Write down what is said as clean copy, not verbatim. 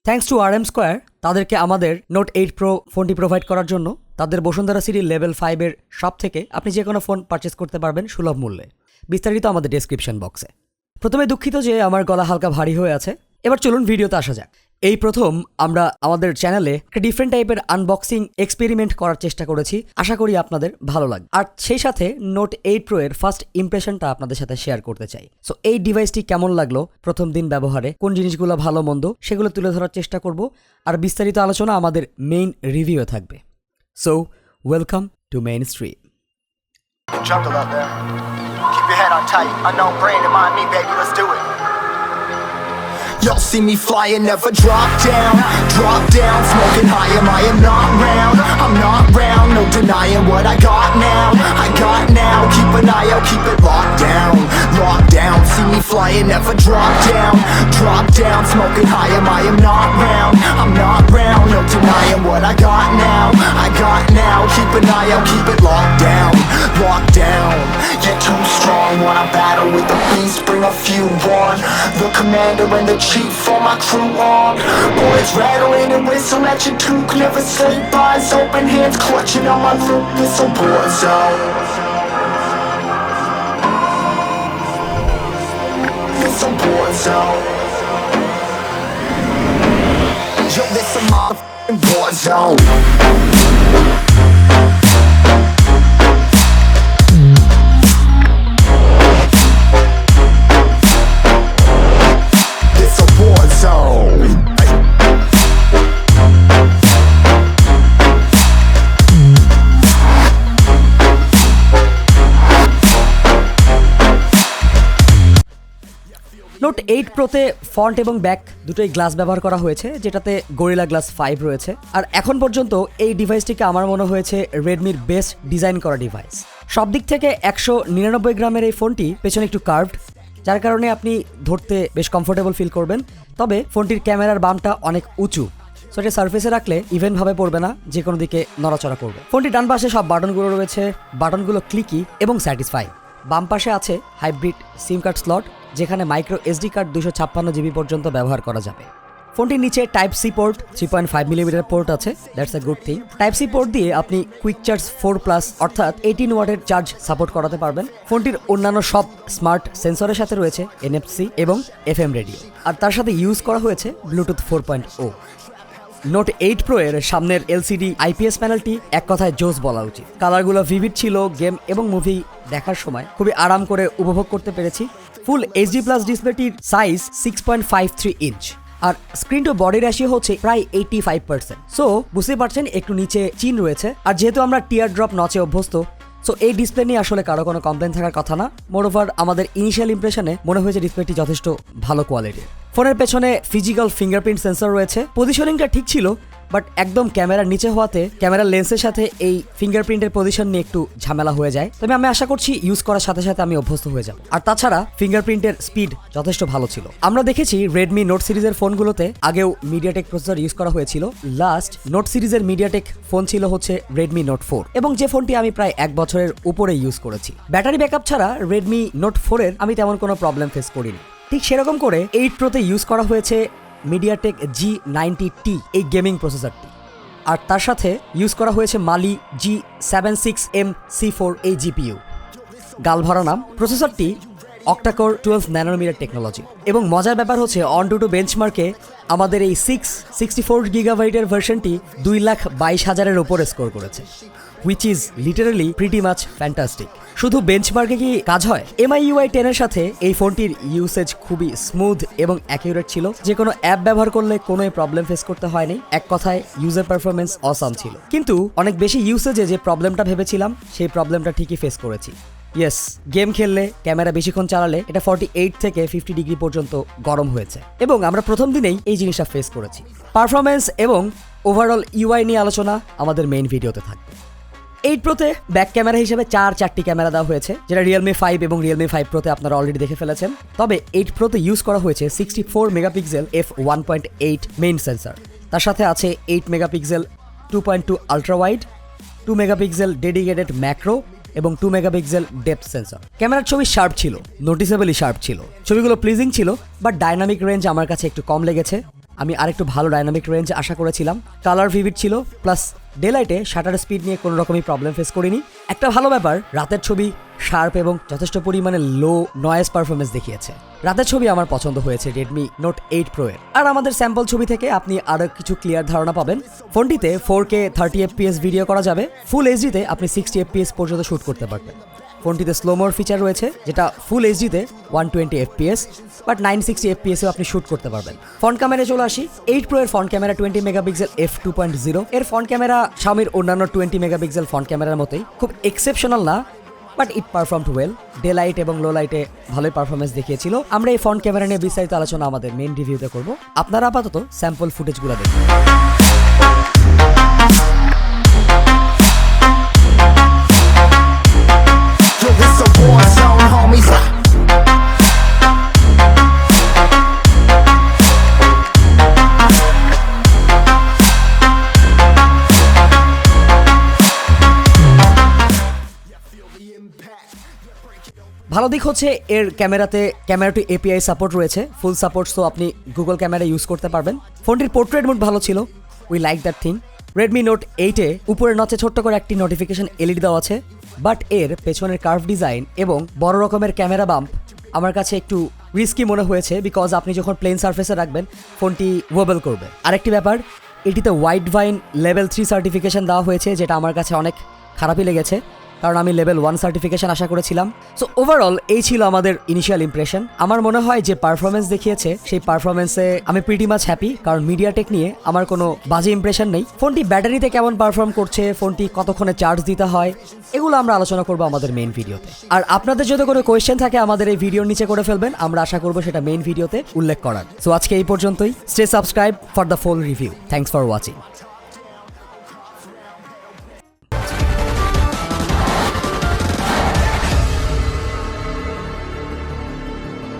Thanks to RM square তাদেরকে আমাদের note 8 pro ফোনটি প্রোভাইড করার জন্য তাদের বসুন্ধরা সিটি লেভেল 5 এর শপ থেকে আপনি যে কোনো ফোন পারচেস করতে পারবেন সুলভ মূল্যে। বিস্তারিত আমাদের ডেসক্রিপশন বক্সে। প্রথমে দুঃখিত যে আমার গলা হালকা ভারী হয়ে আছে। এবার চলুন ভিডিওতে আসা যাক। এই প্রথম আমরা আমাদের চ্যানেলে একটা ডিফারেন্ট টাইপের আনবক্সিং এক্সপেরিমেন্ট করার চেষ্টা করেছি। আশা করি আপনাদের ভালো লাগবে। আর সেই সাথে নোট 8 প্রো এর ফার্স্ট ইমপ্রেশনটা আপনাদের সাথে শেয়ার করতে চাই। সো এই ডিভাইসটি কেমন লাগলো প্রথম দিন ব্যবহারে, কোন জিনিসগুলো ভালো মন্দ সেগুলো তুলে ধরার চেষ্টা করব। আর বিস্তারিত আলোচনা আমাদের মেইন রিভিউয়ে থাকবে। So welcome to main stream. Jungle up there. Keep your head on tight. Unknown brain to mind me, baby. Let's do it. Y'all see me flying, never drop down. Drop down, smoking high, I am not round. I'm not round, no denying what I got now. I got now, keep an eye out, keep it locked down. Locked down, see me flying, never drop down. Drop down, smoking high, I am not round. I'm not round, no denying what I got now. I got now, keep an eye out, keep it locked down. Locked down, you're too strong. When I battle with the beast, bring a few on. The commander and the chief for my crew on. Boys rattling and whistle at your toque. Never sleep, eyes open, hands clutching on my loop. It's a war zone. It's a war zone. Yo, this a motherfucking war zone. Note 8 প্রোতে front এবং back দুটোই glass ব্যবহার করা হয়েছে, যেটাতে gorilla glass 5 রয়েছে। আর এখন পর্যন্ত এই ডিভাইসটিকে আমার মনে হয়েছে রেডমির বেস্ট ডিজাইন করা ডিভাইস। সব দিক থেকে 199 গ্রামের এই ফোনটি পেছনে একটু কার্ভড, যার কারণে আপনি ধরতে বেশ কমফোর্টেবল ফিল করবেন। তবে ফোনটির ক্যামেরার বামটা অনেক উঁচু, সো এটা সার্ফেসে রাখলে ইভেন্টভাবে পড়বে না, যে কোনো দিকে নড়াচড়া করবে। ফোনটি ডান পাশে সব বাটনগুলো রয়েছে, বাটনগুলো ক্লিকি এবং স্যাটিসফাই। বাম পাশে আছে হাইব্রিড সিম কার্ড স্লট, যেখানে মাইক্রো SD কার্ড 256 GB পর্যন্ত ব্যবহার করা যাবে। ফোনটির নিচে type C port 3.5 millimetre port আছে, that's a good thing. Type C port দিয়ে আপনি কুইক চার্জ 4+ অর্থাৎ 18 ওয়াটের চার্জ সাপোর্ট করাতে পারবেন। ফোনটির অন্যান্য সব স্মার্ট সেন্সরের সাথে রয়েছে NFC এবং FM রেডিও, আর তার সাথে ইউজ করা হয়েছে ব্লুটুথ 4.0। নোট 8 প্রো এর সামনের LCD IPS প্যানেলটি এক কথায় জোস বলা উচিত। কালারগুলো ভিভিড ছিল, গেম এবং মুভি দেখার সময় খুবই আরাম করে উপভোগ করতে পেরেছি। ফুল HD+ ডিসপ্লেটির সাইজ 6.53 ইঞ্চ, আর স্ক্রিন টু বডি রেশিও হচ্ছে প্রায় 85%। সো বুঝতে পারছেন একটু নিচে চিন রয়েছে। আর যেহেতু আমরা টিয়ার ড্রপ নচে অভ্যস্ত, সো এই ডিসপ্লে নিয়ে আসলে কারো কোনো কমপ্লেন থাকার কথা না। মোরওভার আমাদের ইনিশিয়াল ইমপ্রেশনে মনে হয়েছে ডিসপ্লেটি যথেষ্ট ভালো কোয়ালিটির। ফোনের পেছনে ফিজিক্যাল ফিঙ্গারপ্রিন্ট সেন্সর রয়েছে। পজিশনিংটা ঠিক ছিল, বাট একদম ক্যামেরার নিচে হওয়াতে ক্যামেরার লেন্সের সাথে এই ফিঙ্গারপ্রিন্টের পজিশন নিয়ে একটু ঝামেলা হয়ে যায়। তবে আমি আশা করছি ইউজ করার সাথে সাথে আমি অভ্যস্ত হয়ে যাব। আর তাছাড়া ফিঙ্গারপ্রিন্টের স্পিড যথেষ্ট ভালো ছিল। আমরা দেখেছি রেডমি নোট সিরিজের ফোনগুলোতে আগেও মিডিয়াটেক প্রসেসর ইউজ করা হয়েছিল। লাস্ট নোট সিরিজের মিডিয়াটেক ফোন ছিল হচ্ছে রেডমি নোট 4, এবং যে ফোনটি আমি প্রায় 1 বছরের উপরে ইউজ করেছি। ব্যাটারি ব্যাকআপ ছাড়া রেডমি নোট 4 এর আমি তেমন কোনো প্রবলেম ফেস করিনি। ঠিক সেরকম করে 8 প্রোতে ইউজ করা হয়েছে মিডিয়াটেক G90T এই গেমিং প্রসেসরটি, আর তার সাথে ইউজ করা হয়েছে মালি G76M-C4 এই GPU। গালভরা নাম। প্রসেসরটি অক্টাকোর 12 ন্যানোমিটার টেকনোলজি, এবং মজার ব্যাপার হচ্ছে অনটুটু বেঞ্চমার্কে আমাদের এই 64 গিগাবাইটের ভার্সনটি 2,22,000-এর উপরে স্কোর করেছে, which is literally pretty much fantastic. শুধু বেঞ্চমার্কে কি কাজ হয়? MIUI 10 এর সাথে এই ফোনটির ইউসেজ খুবই স্মুথ এবং অ্যাকিউরেট ছিল। যে কোনো অ্যাপ ব্যবহার করলে কোনো প্রবলেম ফেস করতে হয়নি। এক কথায় ইউজার পারফরমেন্স অসাম ছিল। কিন্তু অনেক বেশি ইউসেজে যে প্রবলেমটা ভেবেছিলাম সেই প্রবলেমটা ঠিকই ফেস করেছি। ইয়েস, গেম খেললে, ক্যামেরা বেশিক্ষণ চালালে এটা 48 থেকে 50 ডিগ্রি পর্যন্ত গরম হয়েছে, এবং আমরা প্রথম দিনেই এই জিনিসটা ফেস করেছি। পারফরমেন্স এবং ওভারঅল UI নিয়ে আলোচনা আমাদের মেইন ভিডিওতে থাকবে। 8 প্রোতে ব্যাক ক্যামেরা হিসেবে 4টি ক্যামেরা দেওয়া হয়েছে, যেটা Realme 5 এবং Realme 5 প্রোতে আপনারা অলরেডি দেখে ফেলেছেন। তবে 8 প্রোতে ইউজ করা হয়েছে 64 মেগাপিক্সেল f1.8 মেইন সেন্সর। তার সাথে আছে 8 megapixel 2.2 ultra wide, 2 megapixel dedicated macro এবং 2 মেগাপিক্সেল ডেপথ সেন্সর। ক্যামেরার ছবি শার্প ছিল, নোটিসেবলি শার্প ছিল, ছবিগুলো প্লিজিং ছিল, বাট ডাইনামিক রেঞ্জ আমার কাছে একটু কম লেগেছে। আমি আরেকটু ভালো ডাইনামিক রেঞ্জ আশা করেছিলাম। কালার ভিভিড ছিল, প্লাস ডে লাইটে শাটার স্পিড নিয়ে কোনো রকমই প্রবলেম ফেস করিনি। একটা ভালো ব্যাপার, রাতের ছবি শার্প এবং যথেষ্ট পরিমাণে লো নয়েজ পারফরমেন্স দেখিয়েছে। রাতের ছবি আমার পছন্দ হয়েছে Redmi Note 8 Pro এর। আর আমাদের স্যাম্পল ছবি থেকে আপনি আরো কিছু ক্লিয়ার ধারণা পাবেন। ফোনটিতে 4K 30 fps ভিডিও করা যাবে, ফুল এইচডিতে আপনি 60 fps পর্যন্ত শুট করতে পারবেন। ফোনটিতে স্লোমোর ফিচার রয়েছে, যেটা ফুল এইচডিতে 120 fps, বাট 960 fps-এও আপনি শুট করতে পারবেন। ফ্রন্ট ক্যামেরায় চলে আসি। 8 Pro এর ফ্রন্ট ক্যামেরা 20 মেগাপিক্সেল f2.0 এর ফ্রন্ট ক্যামেরা Xiaomiর অন্যান্য 20 মেগাপিক্সেল ফ্রন্ট ক্যামেরার মতোই, খুব এক্সেপশনাল না, but it performed well. Day light এবং লো লাইটে ভালোই পারফরমেন্স দেখিয়েছিল। আমরা এই ফ্রন্ট ক্যামেরা নিয়ে বিস্তারিত আলোচনা আমাদের মেইন রিভিউতে করব। আপনারা আপাতত স্যাম্পল ফুটেজগুলো দেখুন। Yo, it's a war zone, homies. ভালো দিক হচ্ছে এর ক্যামেরাতে ক্যামেরা টু এপিআই সাপোর্ট রয়েছে, ফুল সাপোর্ট, সো আপনি গুগল ক্যামেরা ইউজ করতে পারবেন। ফোনটির পোর্ট্রেট মোড ভালো ছিল, we like that thing. Redmi Note 8-এ উপরের নচে ছোট্ট করে একটি নোটিফিকেশন এলইডি দেওয়া আছে, বাট এর পেছনের কার্ভ ডিজাইন এবং বড় রকমের ক্যামেরা বাম্প আমার কাছে একটু রিস্কি মনে হয়েছে, বিকজ আপনি যখন প্লেন সারফেসে রাখবেন ফোনটি ওয়েবল করবে। আরেকটি ব্যাপার, এটিতে হোয়াইট ভাইন লেভেল 3 সার্টিফিকেশন দেওয়া হয়েছে, যেটা আমার কাছে অনেক খারাপই লেগেছে, কারণ আমি লেভেল 1 সার্টিফিকেশন আশা করেছিলাম। সো ওভারঅল এই ছিল আমাদের ইনিশিয়াল ইমপ্রেশন। আমার মনে হয় যে পারফরমেন্স দেখিয়েছে সেই পারফরমেন্সে আমি প্রিটি মাচ হ্যাপি, কারণ মিডিয়াটেক নিয়ে আমার কোনো বাজে ইমপ্রেশন নেই। ফোনটি ব্যাটারিতে কেমন পারফর্ম করছে, ফোনটি কতক্ষণে চার্জ দিতে হয়, এগুলো আমরা আলোচনা করবো আমাদের মেইন ভিডিওতে। আর আপনাদের যদি কোনো কোয়েশ্চেন থাকে আমাদের এই ভিডিওর নিচে করে ফেলবেন, আমরা আশা করবো সেটা মেইন ভিডিওতে উল্লেখ করার। সো আজকে এই পর্যন্তই। Stay subscribe for the full review. Thanks for watching.